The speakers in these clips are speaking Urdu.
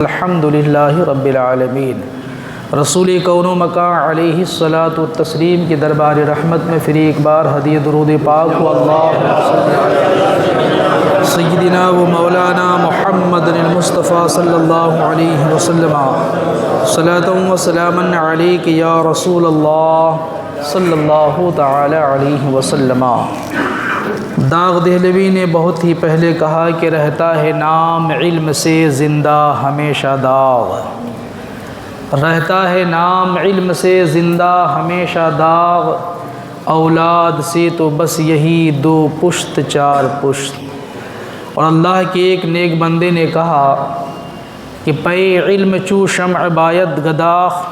الحمدللہ رب العالمین۔ رسول کون و مکان علیہ الصلاۃ والتسلیم کی دربار رحمت میں پھر ایک بار ہدیہ درود پاک و اللہم صلی علی سیدنا و مولانا محمد المصطفیٰ صلی اللہ علیہ وسلم صلاۃ و سلاما علیک یا رسول اللہ صلی اللہ تعالی علیہ وسلم۔ داغ دہلوی نے بہت ہی پہلے کہا کہ رہتا ہے نام علم سے زندہ ہمیشہ داغ، رہتا ہے نام علم سے زندہ ہمیشہ داغ، اولاد سے تو بس یہی دو پشت چار پشت۔ اور اللہ کے ایک نیک بندے نے کہا کہ پے علم چو شمع باید گداخت،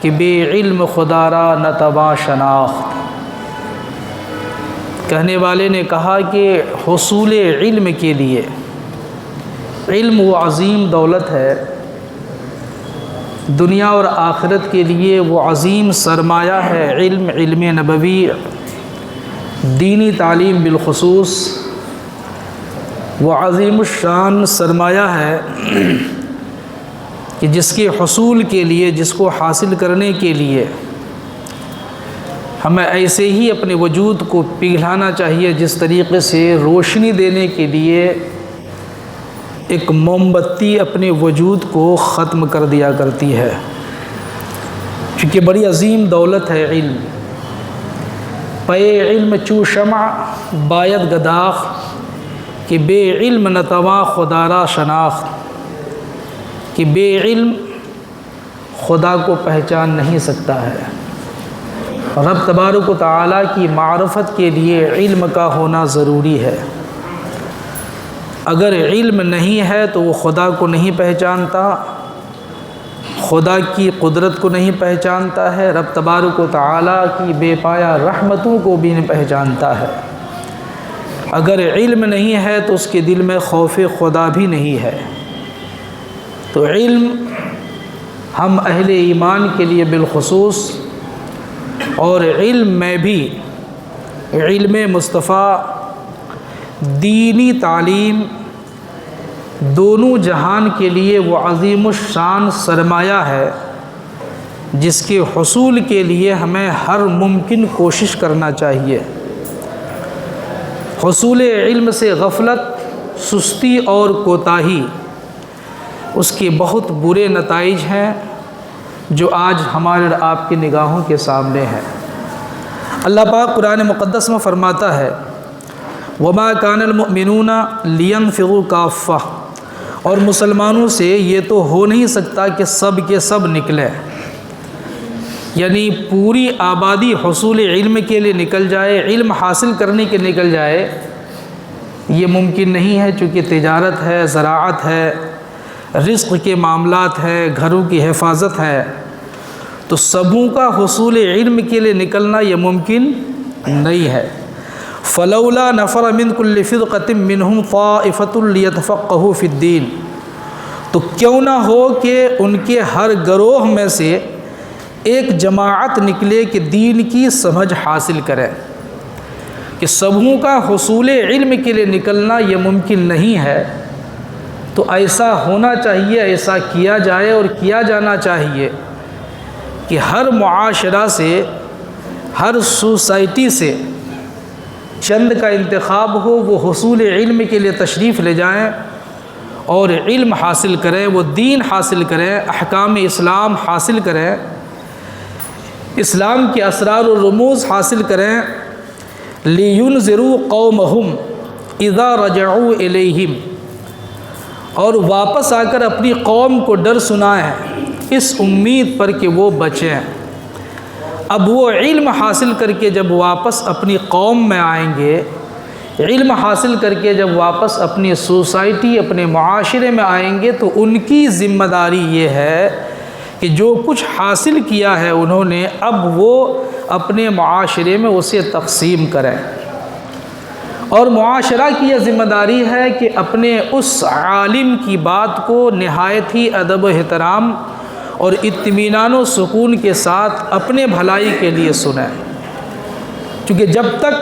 کہ بے علم خدا را نہ تواں شناخت۔ کہنے والے نے کہا کہ حصول علم کے لیے، علم وہ عظیم دولت ہے، دنیا اور آخرت کے لیے وہ عظیم سرمایہ ہے۔ علم نبوی، دینی تعلیم بالخصوص وہ عظیم الشان سرمایہ ہے کہ جس کے حصول کے لیے، جس کو حاصل کرنے کے لیے ہمیں ایسے ہی اپنے وجود کو پگھلانا چاہیے جس طریقے سے روشنی دینے کے لیے ایک موم بتی اپنے وجود کو ختم کر دیا کرتی ہے، کیونکہ بڑی عظیم دولت ہے علم۔ پے علم چو شمع باید گداخت، کہ بے علم نہ تواں خدا را شناخت، کہ بے علم خدا کو پہچان نہیں سکتا ہے۔ رب تبارک و تعالیٰ کی معرفت کے لیے علم کا ہونا ضروری ہے۔ اگر علم نہیں ہے تو وہ خدا کو نہیں پہچانتا، خدا کی قدرت کو نہیں پہچانتا ہے، رب تبارک و تعالیٰ کی بے پایا رحمتوں کو بھی نہیں پہچانتا ہے۔ اگر علم نہیں ہے تو اس کے دل میں خوف خدا بھی نہیں ہے۔ تو علم ہم اہل ایمان کے لیے بالخصوص، اور علم میں بھی علم مصطفیٰ، دینی تعلیم، دونوں جہان کے لیے وہ عظیم الشان سرمایہ ہے جس کے حصول کے لیے ہمیں ہر ممکن کوشش کرنا چاہیے۔ حصول علم سے غفلت، سستی اور کوتاہی، اس کے بہت برے نتائج ہیں جو آج ہمارے اور آپ کی نگاہوں کے سامنے ہیں۔ اللہ پاک قرآن مقدس میں فرماتا ہے وَمَا كَانَ الْمُؤْمِنُونَ لِيَنْفِرُوا كَافَّةً، اور مسلمانوں سے یہ تو ہو نہیں سکتا کہ سب کے سب نکلیں، یعنی پوری آبادی حصول علم کے لیے نکل جائے، علم حاصل کرنے کے نکل جائے، یہ ممکن نہیں ہے، چونکہ تجارت ہے، زراعت ہے، رزق کے معاملات ہے، گھروں کی حفاظت ہے، تو سبوں کا حصول علم کے لیے نکلنا یہ ممکن نہیں ہے۔ فلولا نفر من كل فرقة منهم طائفة ليتفقهوا في الدين، تو کیوں نہ ہو کہ ان کے ہر گروہ میں سے ایک جماعت نکلے کہ دین کی سمجھ حاصل کرے۔ کہ سبوں کا حصول علم کے لیے نکلنا یہ ممکن نہیں ہے، تو ایسا ہونا چاہیے، ایسا کیا جائے اور کیا جانا چاہیے کہ ہر معاشرہ سے، ہر سوسائٹی سے چند کا انتخاب ہو، وہ حصول علم کے لیے تشریف لے جائیں اور علم حاصل کریں، وہ دین حاصل کریں، احکام اسلام حاصل کریں، اسلام کے اسرار و رموز حاصل کریں۔ لِيُنذِرُوا قَوْمَهُمْ إِذَا رَجَعُوا إِلَيْهِمْ، اور واپس آ کر اپنی قوم کو ڈر سنائیں، اس امید پر کہ وہ بچیں۔ اب وہ علم حاصل کر کے جب واپس اپنی قوم میں آئیں گے، علم حاصل کر کے جب واپس اپنی سوسائٹی، اپنے معاشرے میں آئیں گے، تو ان کی ذمہ داری یہ ہے کہ جو کچھ حاصل کیا ہے انہوں نے، اب وہ اپنے معاشرے میں اسے تقسیم کریں۔ اور معاشرہ کی یہ ذمہ داری ہے کہ اپنے اس عالم کی بات کو نہایت ہی ادب و احترام اور اطمینان و سکون کے ساتھ اپنے بھلائی کے لیے سنیں، کیونکہ جب تک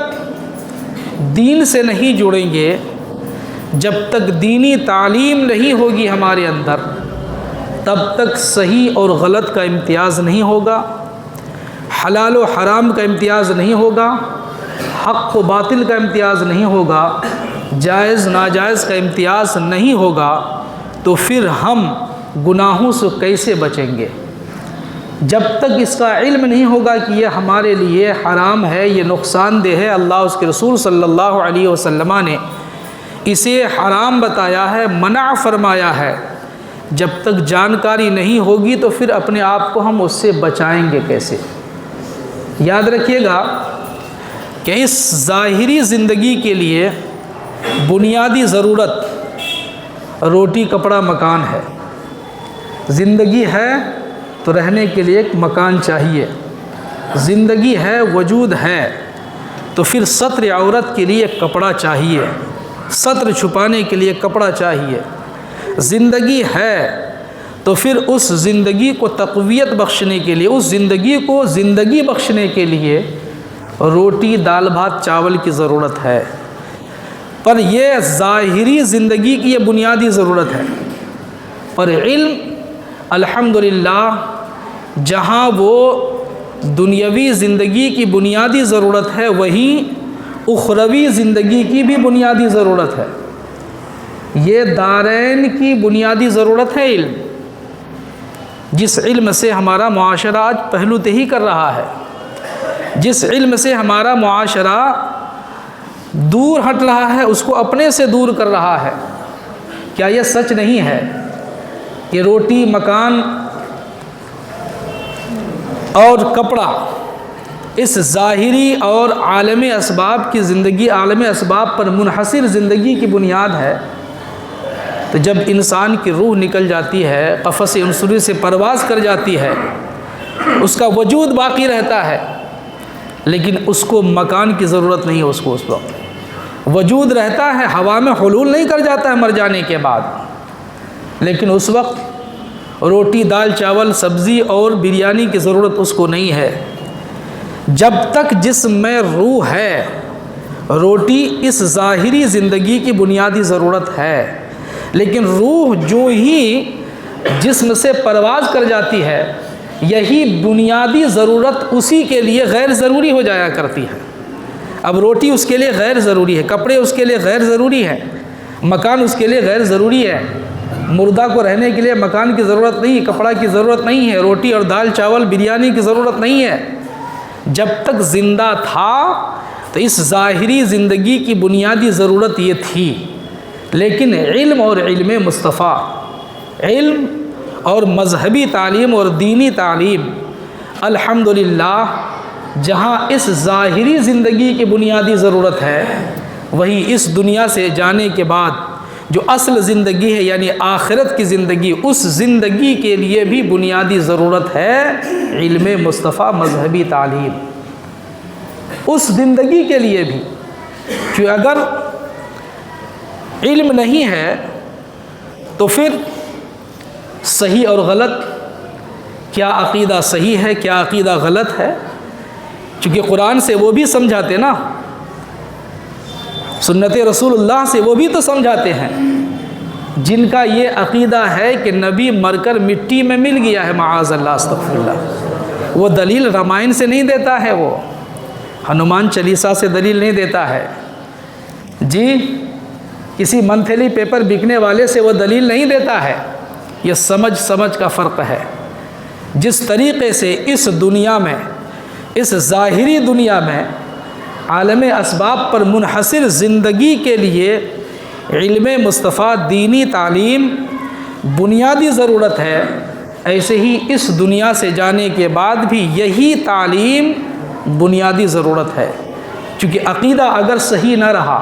دین سے نہیں جڑیں گے، جب تک دینی تعلیم نہیں ہوگی ہمارے اندر، تب تک صحیح اور غلط کا امتیاز نہیں ہوگا، حلال و حرام کا امتیاز نہیں ہوگا، حق و باطل کا امتیاز نہیں ہوگا، جائز ناجائز کا امتیاز نہیں ہوگا، تو پھر ہم گناہوں سے کیسے بچیں گے؟ جب تک اس کا علم نہیں ہوگا کہ یہ ہمارے لیے حرام ہے، یہ نقصان دہ ہے، اللہ اس کے رسول صلی اللہ علیہ وسلم نے اسے حرام بتایا ہے، منع فرمایا ہے، جب تک جانکاری نہیں ہوگی تو پھر اپنے آپ کو ہم اس سے بچائیں گے کیسے؟ یاد رکھیے گا کہ اس ظاہری زندگی کے لیے بنیادی ضرورت روٹی کپڑا مکان ہے۔ زندگی ہے تو رہنے کے لیے ایک مکان چاہیے، زندگی ہے، وجود ہے، تو پھر ستر عورت کے لیے ایک کپڑا چاہیے، ستر چھپانے کے لیے کپڑا چاہیے۔ زندگی ہے تو پھر اس زندگی کو تقویت بخشنے کے لیے، اس زندگی کو زندگی بخشنے کے لیے روٹی دال بھات چاول کی ضرورت ہے۔ پر یہ ظاہری زندگی کی یہ بنیادی ضرورت ہے، پر علم الحمدللہ جہاں وہ دنیاوی زندگی کی بنیادی ضرورت ہے، وہیں اخروی زندگی کی بھی بنیادی ضرورت ہے۔ یہ دارین کی بنیادی ضرورت ہے علم، جس علم سے ہمارا معاشرہ آج پہلو تہی کر رہا ہے، جس علم سے ہمارا معاشرہ دور ہٹ رہا ہے، اس کو اپنے سے دور کر رہا ہے۔ کیا یہ سچ نہیں ہے کہ روٹی مکان اور کپڑا اس ظاہری اور عالمی اسباب کی زندگی، عالمی اسباب پر منحصر زندگی کی بنیاد ہے؟ تو جب انسان کی روح نکل جاتی ہے، قفس عنصری سے پرواز کر جاتی ہے، اس کا وجود باقی رہتا ہے، لیکن اس کو مکان کی ضرورت نہیں ہے، اس وقت وجود رہتا ہے، ہوا میں حلول نہیں کر جاتا ہے مر جانے کے بعد، لیکن اس وقت روٹی دال چاول سبزی اور بریانی کی ضرورت اس کو نہیں ہے۔ جب تک جسم میں روح ہے، روٹی اس ظاہری زندگی کی بنیادی ضرورت ہے، لیکن روح جو ہی جسم سے پرواز کر جاتی ہے، یہی بنیادی ضرورت اسی کے لیے غیر ضروری ہو جایا کرتی ہے۔ اب روٹی اس کے لیے غیر ضروری ہے، کپڑے اس کے لیے غیر ضروری ہے، مکان اس کے لیے غیر ضروری ہے۔ مردہ کو رہنے کے لیے مکان کی ضرورت نہیں، کپڑا کی ضرورت نہیں ہے، روٹی اور دال چاول بریانی کی ضرورت نہیں ہے۔ جب تک زندہ تھا تو اس ظاہری زندگی کی بنیادی ضرورت یہ تھی، لیکن علم اور علم مصطفیٰ، علم اور مذہبی تعلیم اور دینی تعلیم الحمدللہ جہاں اس ظاہری زندگی کی بنیادی ضرورت ہے، وہیں اس دنیا سے جانے کے بعد جو اصل زندگی ہے یعنی آخرت کی زندگی، اس زندگی کے لیے بھی بنیادی ضرورت ہے علم مصطفیٰ، مذہبی تعلیم، اس زندگی کے لیے بھی۔ کہ اگر علم نہیں ہے تو پھر صحیح اور غلط، کیا عقیدہ صحیح ہے، کیا عقیدہ غلط ہے، چونکہ قرآن سے وہ بھی سمجھاتے نا، سنت رسول اللہ سے وہ بھی تو سمجھاتے ہیں، جن کا یہ عقیدہ ہے کہ نبی مر کر مٹی میں مل گیا ہے، معاذ اللہ استغفر اللہ، وہ دلیل رامائن سے نہیں دیتا ہے، وہ ہنومان چالیسا سے دلیل نہیں دیتا ہے، جی کسی منتھلی پیپر بکنے والے سے وہ دلیل نہیں دیتا ہے۔ یہ سمجھ کا فرق ہے۔ جس طریقے سے اس دنیا میں، اس ظاہری دنیا میں عالم اسباب پر منحصر زندگی کے لیے علم مصطفیٰ، دینی تعلیم بنیادی ضرورت ہے، ایسے ہی اس دنیا سے جانے کے بعد بھی یہی تعلیم بنیادی ضرورت ہے۔ چونکہ عقیدہ اگر صحیح نہ رہا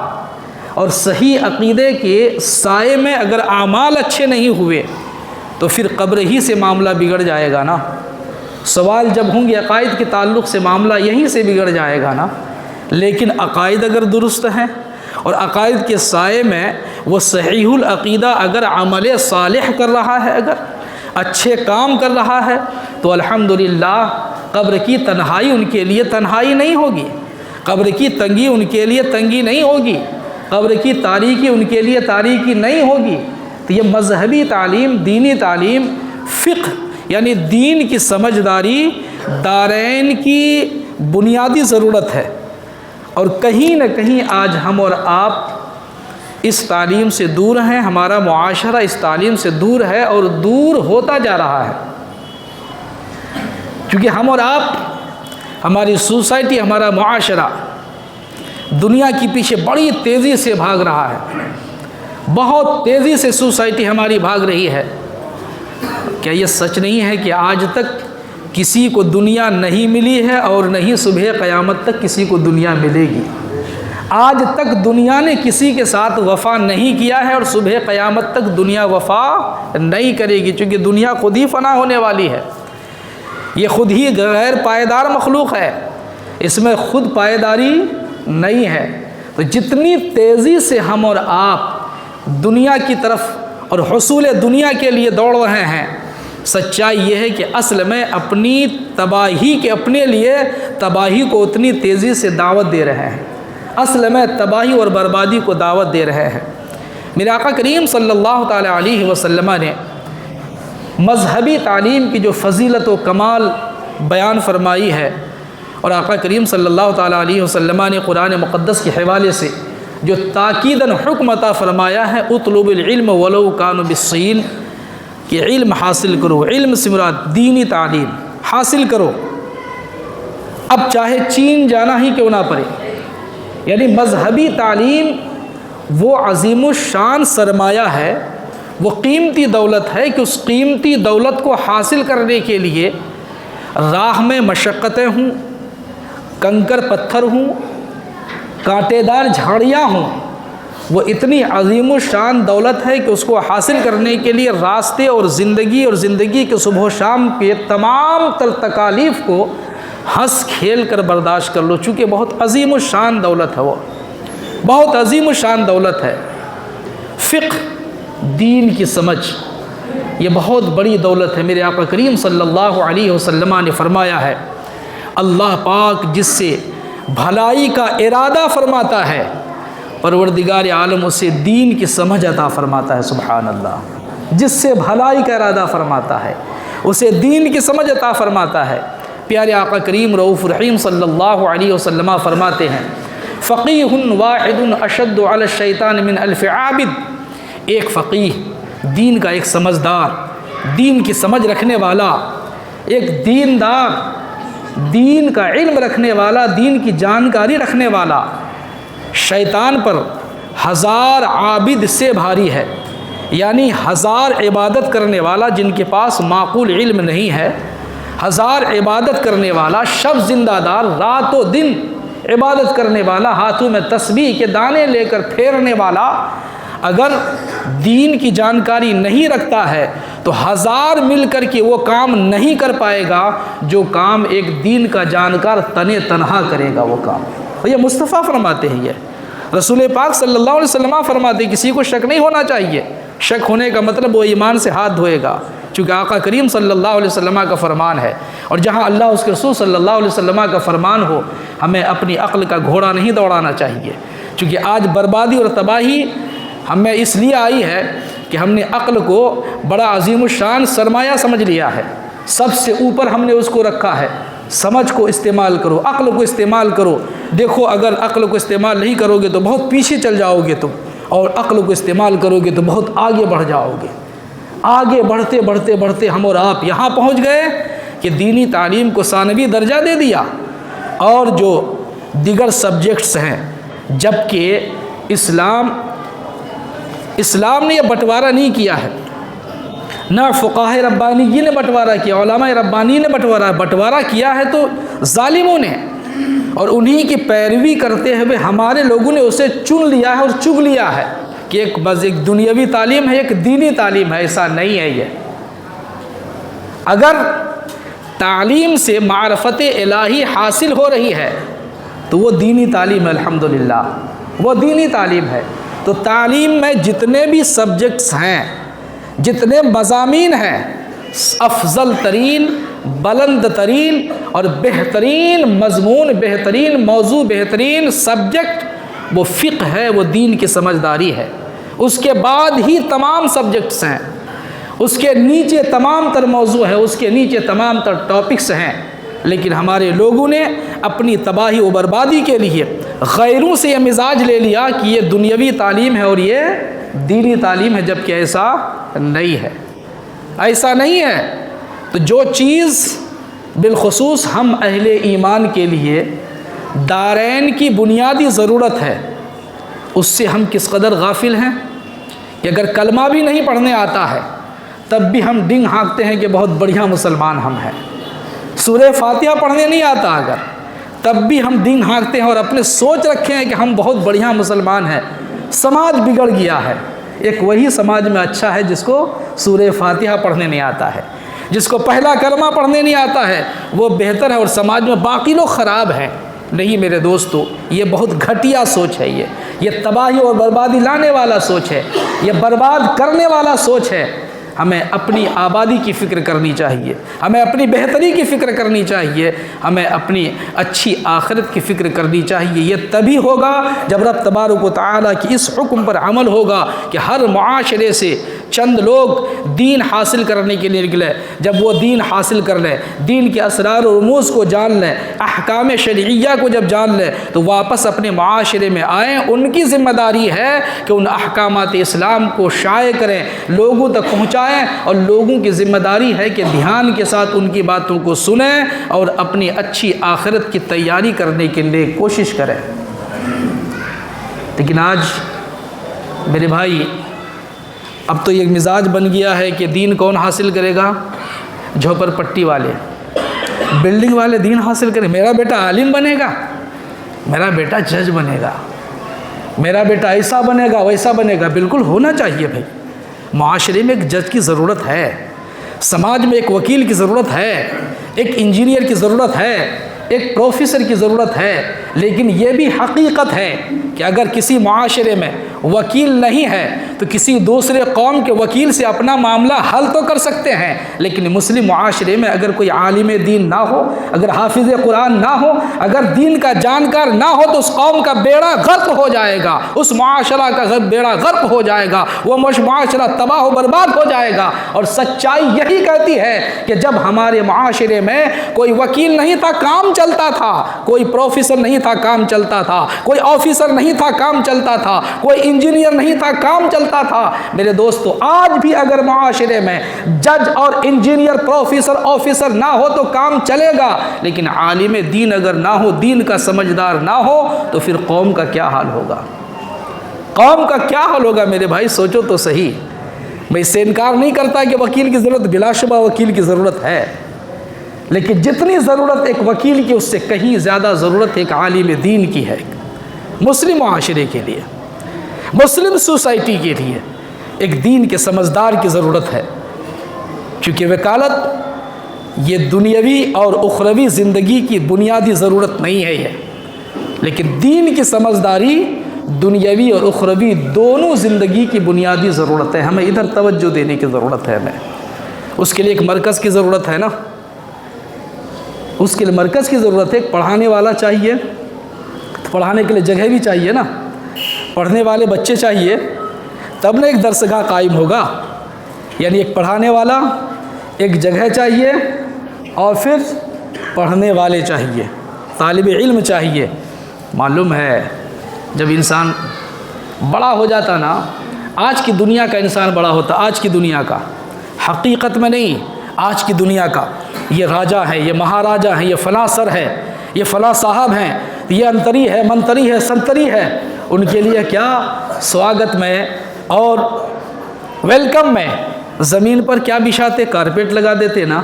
اور صحیح عقیدے کے سائے میں اگر اعمال اچھے نہیں ہوئے تو پھر قبر ہی سے معاملہ بگڑ جائے گا نا۔ سوال جب ہوں گے عقائد کے تعلق سے، معاملہ یہیں سے بگڑ جائے گا نا۔ لیکن عقائد اگر درست ہیں اور عقائد کے سائے میں وہ صحیح العقیدہ اگر عمل صالح کر رہا ہے، اگر اچھے کام کر رہا ہے، تو الحمدللہ قبر کی تنہائی ان کے لیے تنہائی نہیں ہوگی، قبر کی تنگی ان کے لیے تنگی نہیں ہوگی، قبر کی تاریکی ان کے لیے تاریکی نہیں ہوگی۔ تو یہ مذہبی تعلیم، دینی تعلیم فقہ یعنی دین کی سمجھداری دارین کی بنیادی ضرورت ہے، اور کہیں نہ کہیں آج ہم اور آپ اس تعلیم سے دور ہیں، ہمارا معاشرہ اس تعلیم سے دور ہے اور دور ہوتا جا رہا ہے، کیونکہ ہم اور آپ، ہماری سوسائٹی، ہمارا معاشرہ دنیا کے پیچھے بڑی تیزی سے بھاگ رہا ہے، بہت تیزی سے سوسائٹی ہماری بھاگ رہی ہے۔ کیا یہ سچ نہیں ہے کہ آج تک کسی کو دنیا نہیں ملی ہے اور نہیں صبح قیامت تک کسی کو دنیا ملے گی؟ آج تک دنیا نے کسی کے ساتھ وفا نہیں کیا ہے اور صبح قیامت تک دنیا وفا نہیں کرے گی، چونکہ دنیا خود ہی فنا ہونے والی ہے، یہ خود ہی غیر پائیدار مخلوق ہے، اس میں خود پائیداری نہیں ہے۔ تو جتنی تیزی سے ہم اور آپ دنیا کی طرف اور حصول دنیا کے لیے دوڑ رہے ہیں، سچائی یہ ہے کہ اصل میں اپنی تباہی کے اپنے لیے تباہی کو اتنی تیزی سے دعوت دے رہے ہیں، اصل میں تباہی اور بربادی کو دعوت دے رہے ہیں۔ میرے آقا کریم صلی اللہ تعالی علیہ وسلم نے مذہبی تعلیم کی جو فضیلت و کمال بیان فرمائی ہے، اور آقا کریم صلی اللہ تعالی علیہ وسلم نے قرآن مقدس کے حوالے سے جو تاکیداً حکم عطا فرمایا ہے، اطلب العلم ولو کانوا بالصین، کہ علم حاصل کرو، علم سے مراد دینی تعلیم حاصل کرو، اب چاہے چین جانا ہی کیوں نہ پڑے۔ یعنی مذہبی تعلیم وہ عظیم الشان سرمایہ ہے، وہ قیمتی دولت ہے کہ اس قیمتی دولت کو حاصل کرنے کے لیے راہ میں مشقتیں ہوں، کنکر پتھر ہوں، کانٹے دار جھاڑیاں ہوں، وہ اتنی عظیم الشان دولت ہے کہ اس کو حاصل کرنے کے لیے راستے اور زندگی کے صبح و شام کے تمام تر تکالیف کو ہنس کھیل کر برداشت کر لو، چونکہ بہت عظیم الشان دولت ہے، وہ بہت عظیم الشان دولت ہے۔ فقہ، دین کی سمجھ، یہ بہت بڑی دولت ہے۔ میرے آقا کریم صلی اللہ علیہ وسلم نے فرمایا ہے، اللہ پاک جس سے بھلائی کا ارادہ فرماتا ہے، پروردگار عالم اسے دین کی سمجھ عطا فرماتا ہے۔ سبحان اللہ، جس سے بھلائی کا ارادہ فرماتا ہے اسے دین کی سمجھ عطا فرماتا ہے۔ پیارے آقا کریم رؤوف رحیم صلی اللہ علیہ وسلم فرماتے ہیں، فقیہ واحد اشد علی الشیطان من الف عابد، ایک فقیہ، دین کا ایک سمجھدار، دین کی سمجھ رکھنے والا، ایک دیندار، دین کا علم رکھنے والا، دین کی جانکاری رکھنے والا، شیطان پر 1000 عابد سے بھاری ہے۔ یعنی 1000 عبادت کرنے والا جن کے پاس معقول علم نہیں ہے، 1000 عبادت کرنے والا، شب زندہ دار، رات و دن عبادت کرنے والا، ہاتھوں میں تسبیح کے دانے لے کر پھیرنے والا، اگر دین کی جانکاری نہیں رکھتا ہے تو 1000 مل کر کے وہ کام نہیں کر پائے گا جو کام ایک دین کا جانکار تنے تنہا کرے گا وہ کام۔ یہ مصطفیٰ فرماتے ہیں، یہ رسول پاک صلی اللہ علیہ وسلم فرماتے ہیں، کسی کو شک نہیں ہونا چاہیے، شک ہونے کا مطلب وہ ایمان سے ہاتھ دھوئے گا، چونکہ آقا کریم صلی اللہ علیہ وسلم کا فرمان ہے، اور جہاں اللہ اس کے رسول صلی اللہ علیہ وسلم کا فرمان ہو، ہمیں اپنی عقل کا گھوڑا نہیں دوڑانا چاہیے، چونکہ آج بربادی اور تباہی ہمیں اس لیے آئی ہے کہ ہم نے عقل کو بڑا عظیم الشان سرمایہ سمجھ لیا ہے، سب سے اوپر ہم نے اس کو رکھا ہے۔ سمجھ کو استعمال کرو، عقل کو استعمال کرو۔ دیکھو اگر عقل کو استعمال نہیں کرو گے تو بہت پیچھے چل جاؤ گے تم، اور عقل کو استعمال کرو گے تو بہت آگے بڑھ جاؤ گے۔ آگے بڑھتے بڑھتے بڑھتے ہم اور آپ یہاں پہنچ گئے کہ دینی تعلیم کو ثانوی درجہ دے دیا، اور جو دیگر سبجیکٹس ہیں، جبکہ اسلام نے یہ بٹوارہ نہیں کیا ہے، نہ فقہائے ربانی نے بٹوارہ کیا، علماء ربانی نے بٹوارہ کیا ہے تو ظالموں نے، اور انہی کی پیروی کرتے ہوئے ہمارے لوگوں نے اسے چن لیا ہے اور چگ لیا ہے کہ ایک بس ایک دنیاوی تعلیم ہے، ایک دینی تعلیم ہے۔ ایسا نہیں ہے۔ یہ اگر تعلیم سے معرفت الہی حاصل ہو رہی ہے تو وہ دینی تعلیم ہے، الحمدللہ وہ دینی تعلیم ہے۔ تو تعلیم میں جتنے بھی سبجیکٹس ہیں، جتنے مضامین ہیں، افضل ترین، بلند ترین اور بہترین مضمون، بہترین موضوع، بہترین سبجیکٹ وہ فقہ ہے، وہ دین کی سمجھداری ہے۔ اس کے بعد ہی تمام سبجیکٹس ہیں، اس کے نیچے تمام تر موضوع ہے، اس کے نیچے تمام تر ٹاپکس ہیں، لیکن ہمارے لوگوں نے اپنی تباہی و بربادی کے لیے غیروں سے یہ مزاج لے لیا کہ یہ دنیاوی تعلیم ہے اور یہ دینی تعلیم ہے، جبکہ ایسا نہیں ہے، ایسا نہیں ہے۔ تو جو چیز بالخصوص ہم اہل ایمان کے لیے دارین کی بنیادی ضرورت ہے، اس سے ہم کس قدر غافل ہیں کہ اگر کلمہ بھی نہیں پڑھنے آتا ہے تب بھی ہم ڈنگ ہانکتے ہیں کہ بہت بڑھیا مسلمان ہم ہیں۔ سورہ فاتحہ پڑھنے نہیں آتا اگر، تب بھی ہم ڈنگ ہانکتے ہیں اور اپنے سوچ رکھے ہیں کہ ہم بہت بڑھیا مسلمان ہیں۔ سماج بگڑ گیا ہے، ایک وہی سماج میں اچھا ہے جس کو سورہ فاتحہ پڑھنے نہیں آتا ہے، جس کو پہلا کلمہ پڑھنے نہیں آتا ہے، وہ بہتر ہے، اور سماج میں باقی لوگ خراب ہیں۔ نہیں میرے دوستو، یہ بہت گھٹیا سوچ ہے، یہ تباہی اور بربادی لانے والا سوچ ہے، یہ برباد کرنے والا سوچ ہے۔ ہمیں اپنی آبادی کی فکر کرنی چاہیے، ہمیں اپنی بہتری کی فکر کرنی چاہیے، ہمیں اپنی اچھی آخرت کی فکر کرنی چاہیے۔ یہ تبھی ہوگا جب رب تبارک و تعالیٰ کی اس حکم پر عمل ہوگا کہ ہر معاشرے سے چند لوگ دین حاصل کرنے کے لیے نکلے، جب وہ دین حاصل کر لیں، دین کے اسرار و رموز کو جان لیں، احکام شرعیہ کو جب جان لیں تو واپس اپنے معاشرے میں آئیں۔ ان کی ذمہ داری ہے کہ ان احکامات اسلام کو شائع کریں، لوگوں تک پہنچائیں، اور لوگوں کی ذمہ داری ہے کہ دھیان کے ساتھ ان کی باتوں کو سنیں اور اپنی اچھی آخرت کی تیاری کرنے کے لیے کوشش کریں۔ لیکن آج میرے بھائی اب تو یہ مزاج بن گیا ہے کہ دین کون حاصل کرے گا؟ جھوپڑ پٹی والے، بلڈنگ والے دین حاصل کریں۔ میرا بیٹا عالم بنے گا، میرا بیٹا جج بنے گا، میرا بیٹا ایسا بنے گا ویسا بنے گا۔ بالکل ہونا چاہیے بھائی، معاشرے میں ایک جج کی ضرورت ہے، سماج میں ایک وکیل کی ضرورت ہے، ایک انجینئر کی ضرورت ہے، ایک پروفیسر کی ضرورت ہے، لیکن یہ بھی حقیقت ہے کہ اگر کسی معاشرے میں وکیل نہیں ہے تو کسی دوسرے قوم کے وکیل سے اپنا معاملہ حل تو کر سکتے ہیں، لیکن مسلم معاشرے میں اگر کوئی عالم دین نہ ہو، اگر حافظ قرآن نہ ہو، اگر دین کا جانکار نہ ہو تو اس قوم کا بیڑا غرق ہو جائے گا، اس معاشرہ کا بیڑا غرق ہو جائے گا، وہ معاشرہ تباہ و برباد ہو جائے گا۔ اور سچائی یہی کہتی ہے کہ جب ہمارے معاشرے میں کوئی وکیل نہیں تھا کام چلتا تھا، کوئی پروفیسر نہیں تھا کام چلتا تھا، کوئی آفیسر نہیں تھا کام چلتا تھا، کوئی انجینئر نہیں تھا کام چلتا تھا۔ میرے دوستو، آج بھی اگر معاشرے میں جج اور انجینئر پروفیسر آفیسر نہ ہو تو کام چلے گا، لیکن عالم دین اگر نہ ہو، دین کا سمجھدار نہ ہو، تو پھر قوم کا کیا حال ہوگا؟ قوم کا کیا حال ہوگا میرے بھائی؟ سوچو تو صحیح۔ میں اس سے انکار نہیں کرتا کہ وکیل کی ضرورت، بلا شبہ وکیل کی ضرورت ہے، لیکن جتنی ضرورت ایک وکیل کی اس سے کہیں زیادہ ضرورت ایک عالم دین کی ہے۔ مسلم معاشرے کے لیے، مسلم سوسائٹی کے لیے ایک دین کے سمجھدار کی ضرورت ہے، کیونکہ وکالت یہ دنیاوی اور اخروی زندگی کی بنیادی ضرورت نہیں ہے لیکن دین کی سمجھداری دنیاوی اور اخروی دونوں زندگی کی بنیادی ضرورت ہے۔ ہمیں ادھر توجہ دینے کی ضرورت ہے، ہمیں اس کے لیے ایک مرکز کی ضرورت ہے نا، اس کے لیے مرکز کی ضرورت ہے، ایک پڑھانے والا چاہیے، پڑھانے کے لیے جگہ بھی چاہیے نا، پڑھنے والے بچے چاہیے، تب نہ ایک درسگاہ قائم ہوگا۔ یعنی ایک پڑھانے والا، ایک جگہ چاہیے، اور پھر پڑھنے والے چاہیے، طالب علم چاہیے۔ معلوم ہے جب انسان بڑا ہو جاتا نا، آج کی دنیا کا انسان بڑا ہوتا، آج کی دنیا کا، حقیقت میں نہیں، آج کی دنیا کا، یہ راجہ ہے، یہ مہاراجہ ہے، یہ فلاں سر ہے، یہ فلاں صاحب ہیں، یہ انتری ہے، منتری ہے، سنتری ہے، ان کے لیے کیا سواگت میں اور ویلکم میں زمین پر کیا بچھاتے؟ کارپیٹ لگا دیتے نا،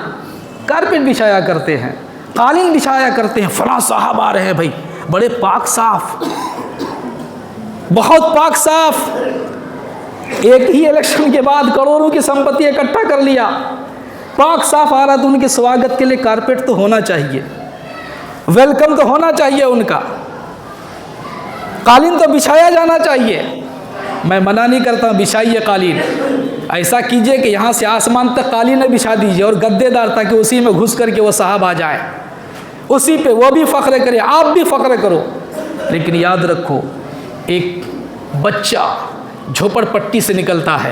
کارپیٹ بچھایا کرتے ہیں، قالین بچھایا کرتے ہیں، فلاں صاحب آ رہے ہیں بھائی، بڑے پاک صاف، بہت پاک صاف، ایک ہی الیکشن کے بعد کروڑوں کی سمپتی اکٹھا کر لیا، پاک صاف آ رہا تو ان کے سواگت کے لیے کارپیٹ تو ہونا چاہیے، ویلکم تو ہونا چاہیے، ان کا قالین تو بچھایا جانا چاہیے۔ میں منع نہیں کرتا ہوں، بچھائیے قالین، ایسا کیجئے کہ یہاں سے آسمان تک قالین بچھا دیجئے اور گدے دار، تاکہ اسی میں گھس کر کے وہ صاحب آ جائے، اسی پہ وہ بھی فخر کرے، آپ بھی فخر کرو۔ لیکن یاد رکھو، ایک بچہ جھوپڑ پٹی سے نکلتا ہے،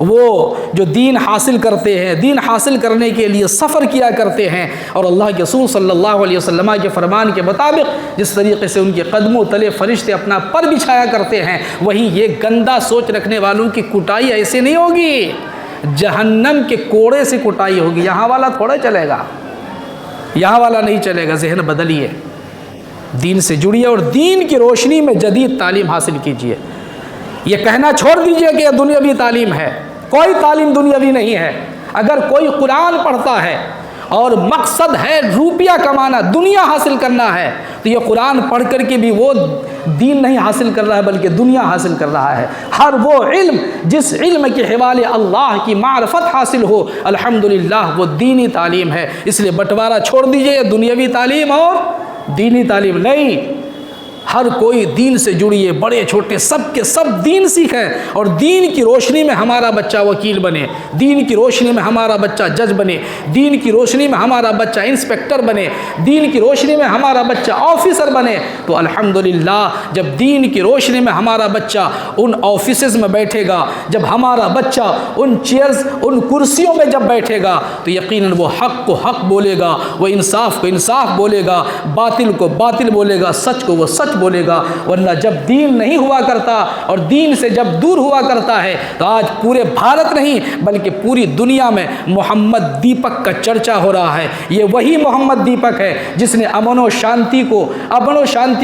وہ جو دین حاصل کرتے ہیں، دین حاصل کرنے کے لیے سفر کیا کرتے ہیں، اور اللہ کے رسول صلی اللہ علیہ وسلم کے فرمان کے مطابق جس طریقے سے ان کے قدموں تلے فرشتے اپنا پر بچھایا کرتے ہیں، وہی یہ گندا سوچ رکھنے والوں کی کٹائی ایسے نہیں ہوگی، جہنم کے کوڑے سے کٹائی ہوگی۔ یہاں والا تھوڑا چلے گا، یہاں والا نہیں چلے گا۔ ذہن بدلیے، دین سے جڑیے اور دین کی روشنی میں جدید تعلیم حاصل کیجیے۔ یہ کہنا چھوڑ دیجیے کہ یہ دنیاوی تعلیم ہے، کوئی تعلیم دنیاوی نہیں ہے۔ اگر کوئی قرآن پڑھتا ہے اور مقصد ہے روپیہ کمانا، دنیا حاصل کرنا ہے، تو یہ قرآن پڑھ کر کے بھی وہ دین نہیں حاصل کر رہا ہے بلکہ دنیا حاصل کر رہا ہے۔ ہر وہ علم جس علم کے حوالے اللہ کی معرفت حاصل ہو، الحمدللہ وہ دینی تعلیم ہے۔ اس لیے بٹوارہ چھوڑ دیجئے، دنیاوی تعلیم اور دینی تعلیم نہیں۔ ہر کوئی دین سے جڑیے، بڑے چھوٹے سب کے سب دین سیکھیں، اور دین کی روشنی میں ہمارا بچہ وکیل بنے، دین کی روشنی میں ہمارا بچہ جج بنے، دین کی روشنی میں ہمارا بچہ انسپیکٹر بنے، دین کی روشنی میں ہمارا بچہ آفیسر بنے۔ تو الحمدللہ جب دین کی روشنی میں ہمارا بچہ ان آفیسز میں بیٹھے گا، جب ہمارا بچہ ان چیئرز، ان کرسیوں میں جب بیٹھے گا، تو یقیناً وہ حق کو حق بولے گا، وہ انصاف کو انصاف بولے گا، باطل کو باطل بولے گا، سچ کو وہ سچ بولے گا۔ ورنہ جب دین نہیں ہوا کرتا اور دین سے جب دور ہوا کرتا ہے، تو آج پورے بھارت نہیں بلکہ پوری دنیا میں محمد دیپک کا چرچا ہو رہا ہے۔ یہ وہی محمد دیپک ہے جس نے امن و شانتی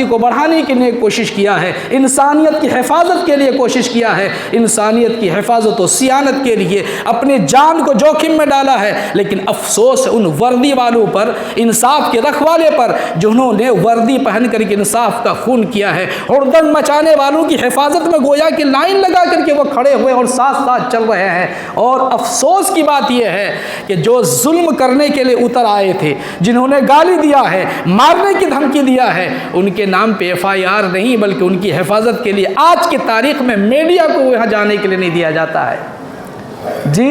کو بڑھانے کے لیے کوشش کیا ہے، انسانیت کی حفاظت کے لیے کوشش کیا ہے، انسانیت کی حفاظت و صیانت کے لیے اپنے جان کو جوخم میں ڈالا ہے۔ لیکن افسوس ان وردی والوں پر، انصاف کے رکھوالے پر، جنہوں نے وردی پہن کر کے انصاف کا خون کیا ہے۔ ہڑدنگ مچانے والوں کی حفاظت میں گویا کہ لائن لگا کر کے وہ کھڑے ہوئے اور ساتھ ساتھ چل رہے ہیں۔ اور افسوس کی بات یہ ہے کہ جو ظلم کرنے کے لیے اتر آئے تھے، جنہوں نے گالی دیا ہے، مارنے کی دھمکی دیا ہے، ان کے نام پہ FIR نہیں بلکہ ان کی حفاظت کے لیے آج کی تاریخ میں میڈیا کو وہاں جانے کے لیے نہیں دیا جاتا ہے۔ جی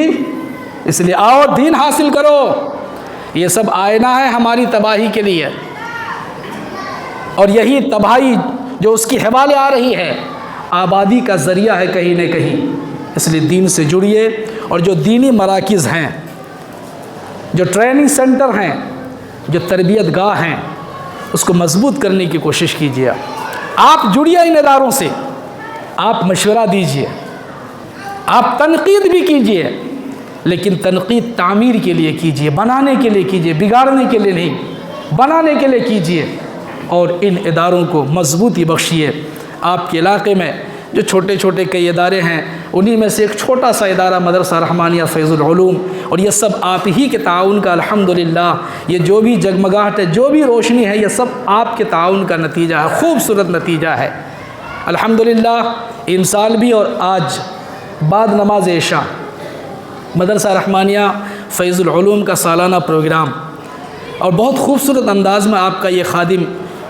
اس لیے آؤ دین حاصل کرو۔ یہ سب آئینہ ہے ہماری تباہی کے لیے، اور یہی تباہی جو اس کی حوالے آ رہی ہے آبادی کا ذریعہ ہے کہیں نہ کہیں۔ اس لیے دین سے جڑیے، اور جو دینی مراکز ہیں، جو ٹریننگ سینٹر ہیں، جو تربیت گاہ ہیں، اس کو مضبوط کرنے کی کوشش کیجیے۔ آپ جڑیے ان اداروں سے، آپ مشورہ دیجیے، آپ تنقید بھی کیجیے، لیکن تنقید تعمیر کے لیے کیجیے، بنانے کے لیے کیجیے، بگاڑنے کے لیے نہیں، بنانے کے لیے کیجیے، اور ان اداروں کو مضبوطی بخشیے۔ آپ کے علاقے میں جو چھوٹے چھوٹے کئی ادارے ہیں، انہی میں سے ایک چھوٹا سا ادارہ مدرسہ رحمانیہ فیض العلوم، اور یہ سب آپ ہی کے تعاون کا الحمدللہ، یہ جو بھی جگمگاہٹ ہے، جو بھی روشنی ہے، یہ سب آپ کے تعاون کا نتیجہ ہے، خوبصورت نتیجہ ہے الحمدللہ۔ ان سال بھی اور آج بعد نماز عشاء مدرسہ رحمانیہ فیض العلوم کا سالانہ پروگرام، اور بہت خوبصورت انداز میں آپ کا یہ خادم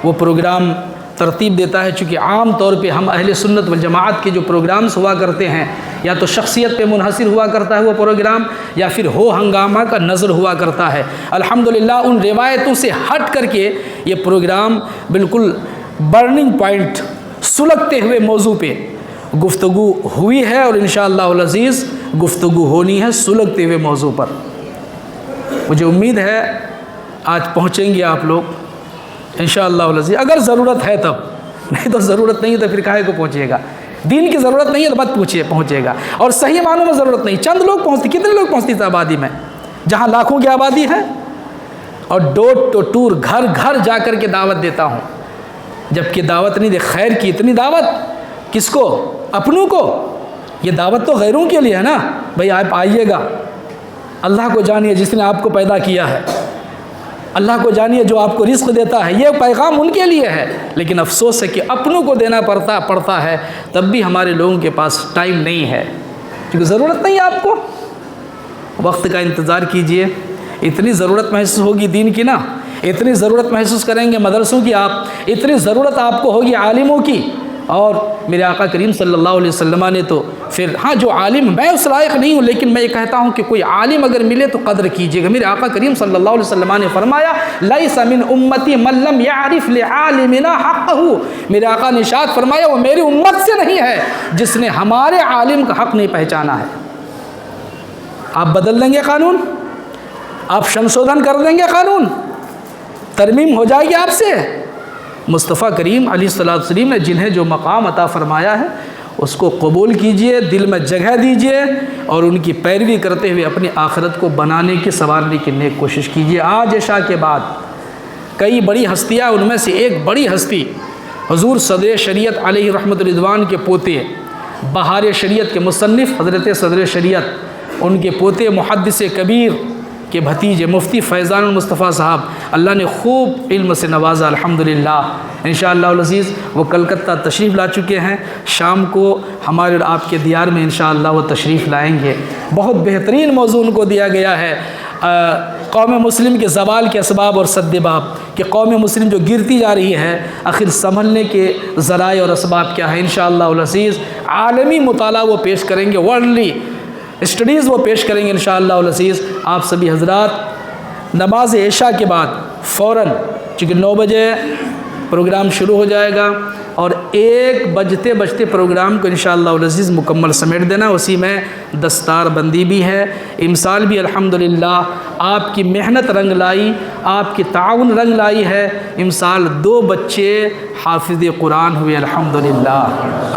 وہ پروگرام ترتیب دیتا ہے۔ چونکہ عام طور پہ ہم اہل سنت والجماعت کے جو پروگرامز ہوا کرتے ہیں، یا تو شخصیت پہ منحصر ہوا کرتا ہے وہ پروگرام، یا پھر ہو ہنگامہ کا نظر ہوا کرتا ہے۔ الحمدللہ ان روایتوں سے ہٹ کر کے یہ پروگرام بالکل برننگ پوائنٹ، سلگتے ہوئے موضوع پہ گفتگو ہوئی ہے، اور انشاءاللہ العزیز گفتگو ہونی ہے سلگتے ہوئے موضوع پر۔ مجھے امید ہے آج پہنچیں گے آپ لوگ انشاءاللہ العزیز، اگر ضرورت ہے تب، نہیں تو ضرورت نہیں ہے تو پھر کاہے کو پہنچے گا۔ دین کی ضرورت نہیں ہے تو مت پہنچے گا، اور صحیح معنوں میں ضرورت نہیں، چند لوگ پہنچتے، کتنے لوگ پہنچتی تھے آبادی میں، جہاں لاکھوں کی آبادی ہے، اور ڈور ٹو ڈور گھر گھر جا کر کے دعوت دیتا ہوں، جبکہ دعوت نہیں دے، خیر کی اتنی دعوت کس کو؟ اپنوں کو۔ یہ دعوت تو غیروں کے لیے ہے نا، بھئی آپ آئیے گا، اللہ کو جانیے جس نے آپ کو پیدا کیا ہے، اللہ کو جانیے جو آپ کو رزق دیتا ہے، یہ پیغام ان کے لیے ہے۔ لیکن افسوس ہے کہ اپنوں کو دینا پڑتا ہے، تب بھی ہمارے لوگوں کے پاس ٹائم نہیں ہے، کیونکہ ضرورت نہیں ہے آپ کو۔ وقت کا انتظار کیجئے، اتنی ضرورت محسوس ہوگی دین کی نا، اتنی ضرورت محسوس کریں گے مدرسوں کی آپ، اتنی ضرورت آپ کو ہوگی عالموں کی۔ اور میرے آقا کریم صلی اللہ علیہ وسلم نے تو پھر، ہاں جو عالم، میں اس لائق نہیں ہوں، لیکن میں یہ کہتا ہوں کہ کوئی عالم اگر ملے تو قدر کیجیے گا۔ میرے آقا کریم صلی اللہ علیہ وسلم نے فرمایا لیس من امتی من لم یعرف لعالمنا حقہ، میرے آقا نے ارشاد فرمایا وہ میری امت سے نہیں ہے جس نے ہمارے عالم کا حق نہیں پہچانا ہے۔ آپ بدل دیں گے قانون؟ آپ سنشودھن کر دیں گے قانون؟ ترمیم ہو جائے گی آپ سے؟ مصطفیٰ کریم علیہ الصلوۃ والسلام نے جنہیں جو مقام عطا فرمایا ہے اس کو قبول کیجئے، دل میں جگہ دیجئے اور ان کی پیروی کرتے ہوئے اپنی آخرت کو بنانے کی، سنوارنے کی نیک کوشش کیجئے۔ آج عشاء کے بعد کئی بڑی ہستیاں، ان میں سے ایک بڑی ہستی حضور صدر شریعت علیہ رحمت رضوان کے پوتے، بہار شریعت کے مصنف حضرت صدر شریعت، ان کے پوتے محدث کبیر کے بھتیجے مفتی فیضان المصطفیٰ صاحب، اللہ نے خوب علم سے نوازا الحمدللہ۔ انشاءاللہ العزیز وہ کلکتہ تشریف لا چکے ہیں، شام کو ہمارے اور آپ کے دیار میں انشاءاللہ وہ تشریف لائیں گے۔ بہت بہترین موضوع ان کو دیا گیا ہے، قوم مسلم کے زوال کے اسباب اور سد باب، کہ قوم مسلم جو گرتی جا رہی ہے آخر سنبھلنے کے ذرائع اور اسباب کیا ہے۔ انشاءاللہ العزیز عالمی مطالعہ وہ پیش کریں گے، ورلڈلی اسٹڈیز وہ پیش کریں گے انشاءاللہ العزیز۔ آپ سبھی حضرات نماز عشاء کے بعد فوراً، چونکہ 9 بجے پروگرام شروع ہو جائے گا اور 1 بجتے بجتے پروگرام کو انشاءاللہ العزیز مکمل سمیٹ دینا، اسی میں دستار بندی بھی ہے، امسال بھی الحمدللہ آپ کی محنت رنگ لائی، آپ کی تعاون رنگ لائی ہے۔ امسال 2 بچے حافظ قرآن ہوئے الحمدللہ۔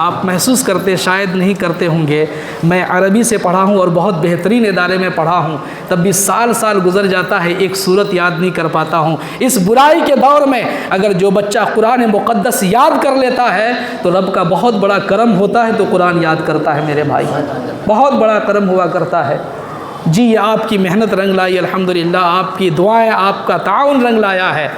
آپ محسوس کرتے شاید نہیں کرتے ہوں گے، میں عربی سے پڑھا ہوں اور بہت بہترین ادارے میں پڑھا ہوں، تب بھی سال گزر جاتا ہے، ایک صورت یاد نہیں کر پاتا ہوں۔ اس برائی کے دور میں اگر جو بچہ قرآن مقدس یاد کر لیتا ہے تو رب کا بہت بڑا کرم ہوتا ہے، تو قرآن یاد کرتا ہے میرے بھائی، بہت بڑا کرم ہوا کرتا ہے۔ جی یہ آپ کی محنت رنگ لائی الحمدللہ، آپ کی دعائیں، آپ کا تعاون رنگ لایا ہے۔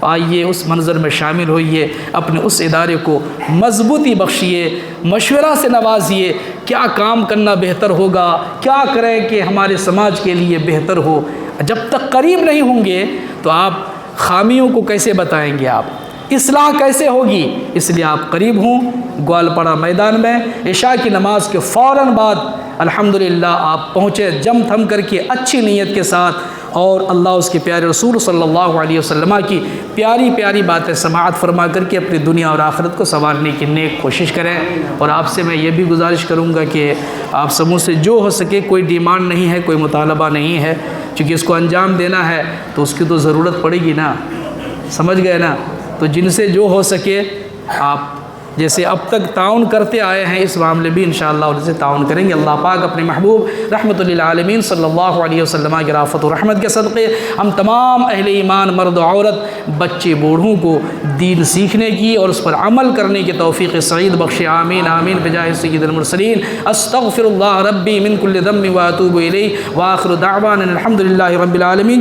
آئیے اس منظر میں شامل ہوئیے، اپنے اس ادارے کو مضبوطی بخشیے، مشورہ سے نوازیے، کیا کام کرنا بہتر ہوگا، کیا کریں کہ ہمارے سماج کے لیے بہتر ہو۔ جب تک قریب نہیں ہوں گے تو آپ خامیوں کو کیسے بتائیں گے، آپ اصلاح کیسے ہوگی؟ اس لیے آپ قریب ہوں، گوالپڑا میدان میں عشاء کی نماز کے فوراً بعد الحمدللہ آپ پہنچے جم تھم کر کے اچھی نیت کے ساتھ، اور اللہ اس کے پیارے رسول صلی اللہ علیہ وسلم کی پیاری پیاری باتیں سماعت فرما کر کے اپنی دنیا اور آخرت کو سنوارنے کی نیک کوشش کریں۔ اور آپ سے میں یہ بھی گزارش کروں گا کہ آپ سمجھ سے جو ہو سکے، کوئی ڈیمانڈ نہیں ہے، کوئی مطالبہ نہیں ہے، چونکہ اس کو انجام دینا ہے تو اس کی تو ضرورت پڑے گی نا، سمجھ گئے نا؟ تو جن سے جو ہو سکے، آپ جیسے اب تک تعاون کرتے آئے ہیں اس معاملے بھی انشاءاللہ ان سے تعاون کریں گے۔ اللہ پاک اپنے محبوب رحمت للعالمین صلی اللہ علیہ وسلم کی رافت و رحمت کے صدقے ہم تمام اہل ایمان، مرد و عورت، بچے بوڑھوں کو دین سیکھنے کی اور اس پر عمل کرنے کی توفیق سعید بخشے، آمین آمین بجاہ سید المرسلین۔ استغفر اللہ ربی من کل ذنب واتوب الیہ، وآخر دعوانا الحمد للہ رب العالمین۔